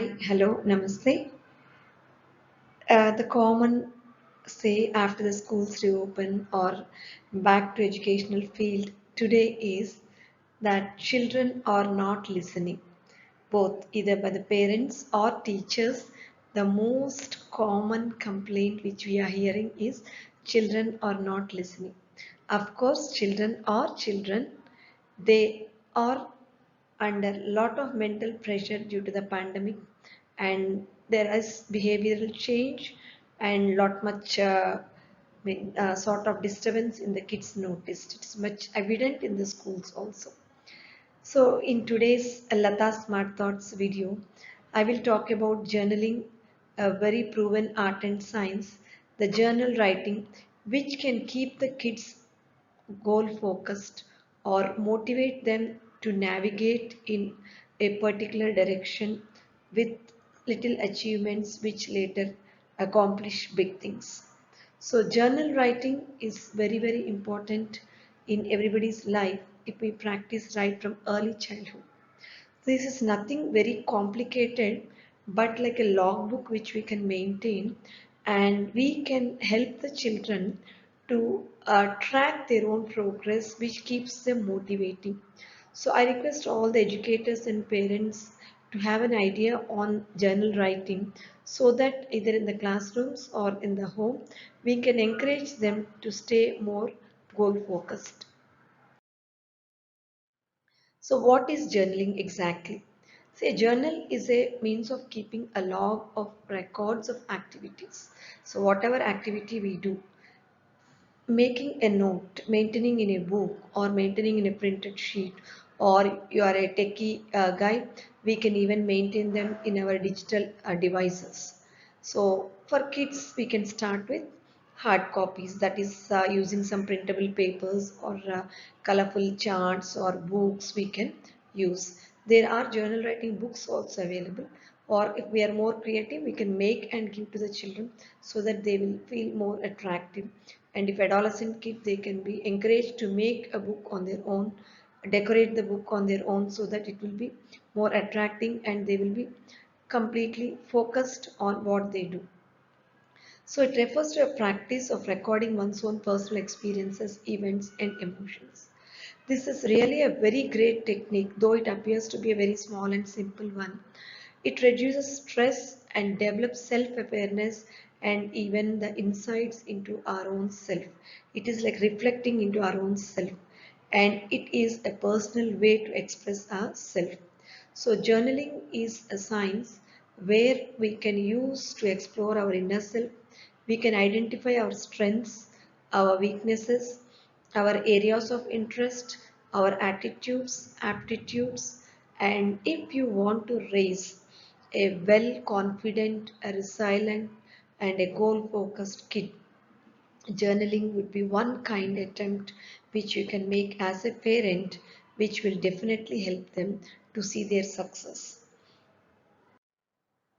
Hi, hello, namaste. The common say after the schools reopen or back to educational field today is that children are not listening, both either by the parents or teachers. The most common complaint which we are hearing is children are not listening. Of course, children are children. They are under a lot of mental pressure due to the pandemic, and there is behavioral change and lot much sort of disturbance in the kids noticed. It's much evident in the schools also. So in today's Lata Smart Thoughts video, I will talk about journaling, a very proven art and science, the journal writing, which can keep the kids goal focused or motivate them to navigate in a particular direction with little achievements which later accomplish big things. So journal writing is very important in everybody's life if we practice right from early childhood. This is nothing very complicated, but like a logbook which we can maintain, and we can help the children to track their own progress, which keeps them motivating. So I request all the educators and parents to have an idea on journal writing so that either in the classrooms or in the home, we can encourage them to stay more goal focused. So what is journaling exactly? See, a journal is a means of keeping a log of records of activities. So whatever activity we do, making a note, maintaining in a book or maintaining in a printed sheet, or you are a techie guy, we can even maintain them in our digital devices. So for kids, we can start with hard copies, that is using some printable papers or colorful charts or books we can use. There are journal writing books also available, or if we are more creative, we can make and give to the children so that they will feel more attractive. And if adolescent kid, they can be encouraged to make a book on their own, decorate the book on their own so that it will be more attracting and they will be completely focused on what they do. So it refers to a practice of recording one's own personal experiences, events, and emotions. This is really a very great technique, though it appears to be a very small and simple one. It reduces stress and develops self-awareness and even the insights into our own self. It is like reflecting into our own self, and it is a personal way to express ourself. So journaling is a science where we can use to explore our inner self. We can identify our strengths, our weaknesses, our areas of interest, our attitudes, aptitudes, and if you want to raise a well confident, a resilient, and a goal focused kid, journaling would be one kind attempt which you can make as a parent, which will definitely help them to see their success.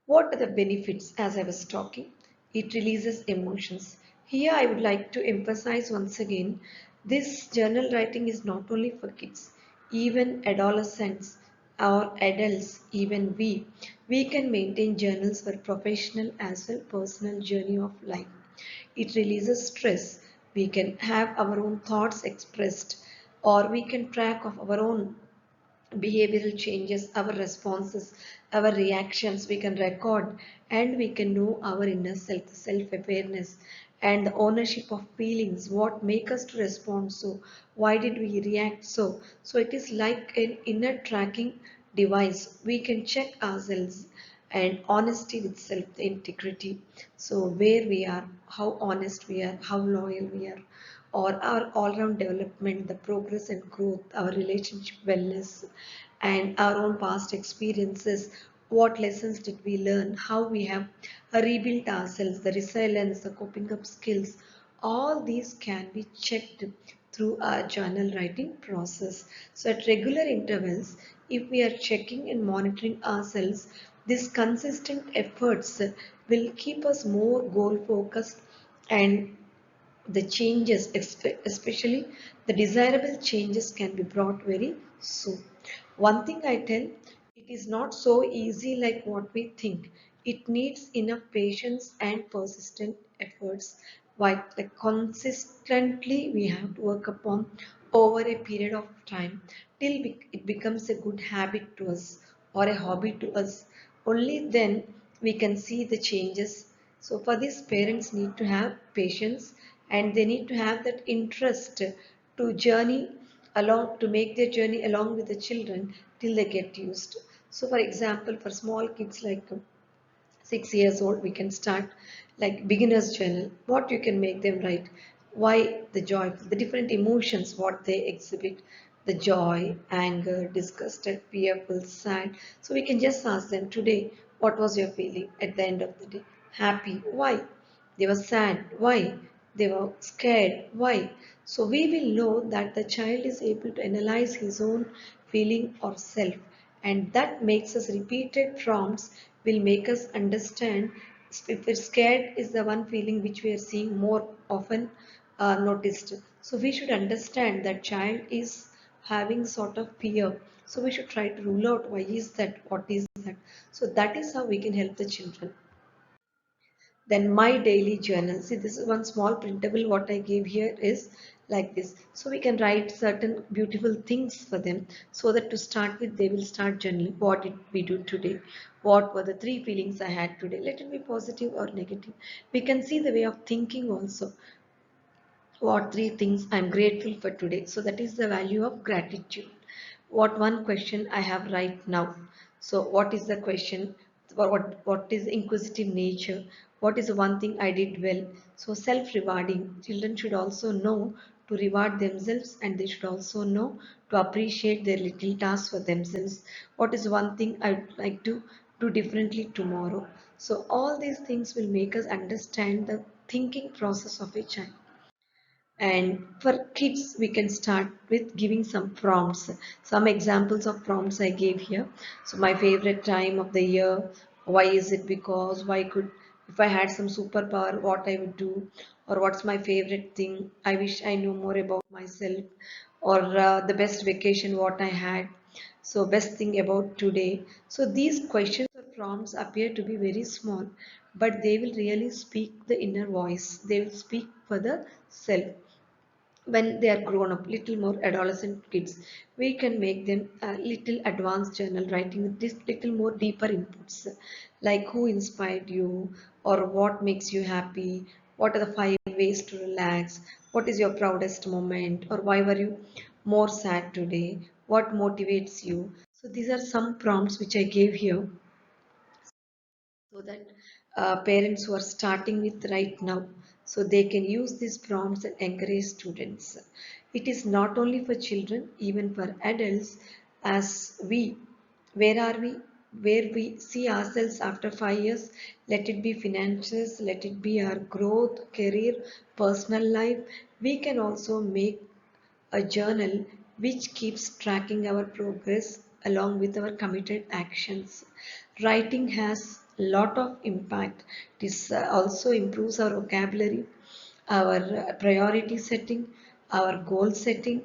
What are the benefits as I was talking? It releases emotions. Here I would like to emphasize once again, this journal writing is not only for kids, even adolescents or adults, even we can maintain journals for professional as well personal journey of life. It releases stress. We can have our own thoughts expressed, or we can track of our own behavioral changes, our responses, our reactions. We can record and we can know our inner self, self-awareness, and the ownership of feelings, what make us to respond so, why did we react so. So it is like an inner tracking device. We can check ourselves and honesty with self, the integrity. So where we are, how honest we are, how loyal we are, or our all-round development, the progress and growth, our relationship wellness, and our own past experiences, what lessons did we learn, how we have rebuilt ourselves, the resilience, the coping up skills, all these can be checked through our journal writing process. So at regular intervals, if we are checking and monitoring ourselves, these consistent efforts will keep us more goal focused, and the changes, especially the desirable changes, can be brought very soon. One thing I tell, it it is not so easy like what we think. It needs enough patience and persistent efforts. Like consistently, we have to work upon over a period of time till it becomes a good habit to us or a hobby to us. Only then we can see the changes. So for this, parents need to have patience and they need to have that interest to journey along, to make their journey along with the children till they get used. So for example, for small kids like 6 years old, we can start like beginner's journal, what you can make them write, why the joy, the different emotions, what they exhibit, the joy, anger, disgusted, fearful, sad. So we can just ask them today, what was your feeling at the end of the day? Happy, why? They were sad, why? They were scared, why? So we will know that the child is able to analyze his own feeling or self, and that makes us repeated prompts will make us understand if we're scared is the one feeling which we are seeing more often noticed. So we should understand that child is having sort of fear. So we should try to rule out why is that, what is that. So that is how we can help the children. Then my daily journal. See, this is one small printable. What I gave here is like this. So we can write certain beautiful things for them so that to start with, they will start journaling. What did we do today? What were the three feelings I had today? Let it be positive or negative. We can see the way of thinking also. What three things I'm grateful for today? So that is the value of gratitude. What one question I have right now? So what is the question? What is inquisitive nature? What is the one thing I did well? So self-rewarding. Children should also know to reward themselves and they should also know to appreciate their little tasks for themselves. What is one thing I'd like to do differently tomorrow? So all these things will make us understand the thinking process of a child. And for kids, we can start with giving some prompts. Some examples of prompts I gave here. So my favorite time of the year, why is it? Because why could, if I had some superpower, what I would do, or what's my favorite thing? I wish I knew more about myself, or the best vacation what I had. So best thing about today. So these questions or prompts appear to be very small, but they will really speak the inner voice. They will speak for the self. When they are grown up, little more adolescent kids, we can make them a little advanced journal writing with this little more deeper inputs, like who inspired you, or what makes you happy, what are the 5 ways to relax, what is your proudest moment, or why were you more sad today, what motivates you. So these are some prompts which I gave here so that parents who are starting with right now, so they can use these prompts and encourage students. It is not only for children, even for adults. As we, where are we, where we see ourselves after 5 years, let it be finances, let it be our growth, career, personal life, we can also make a journal which keeps tracking our progress along with our committed actions. Writing has a lot of impact. This also improves our vocabulary, our priority setting, our goal setting,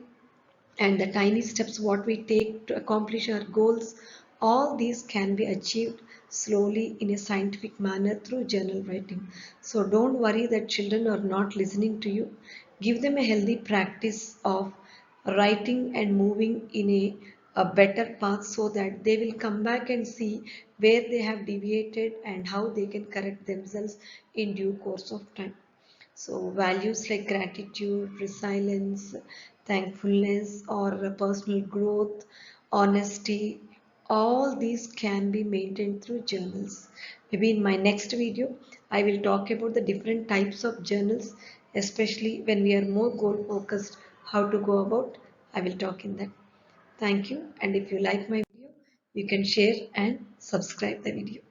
and the tiny steps what we take to accomplish our goals. All these can be achieved slowly in a scientific manner through journal writing. So don't worry that children are not listening to you. Give them a healthy practice of writing and moving in a better path so that they will come back and see where they have deviated and how they can correct themselves in due course of time. So values like gratitude, resilience, thankfulness, or personal growth, honesty, all these can be maintained through journals. Maybe in my next video, I will talk about the different types of journals, especially when we are more goal focused, how to go about. I will talk in that. Thank you. And if you like my video, you can share and subscribe the video.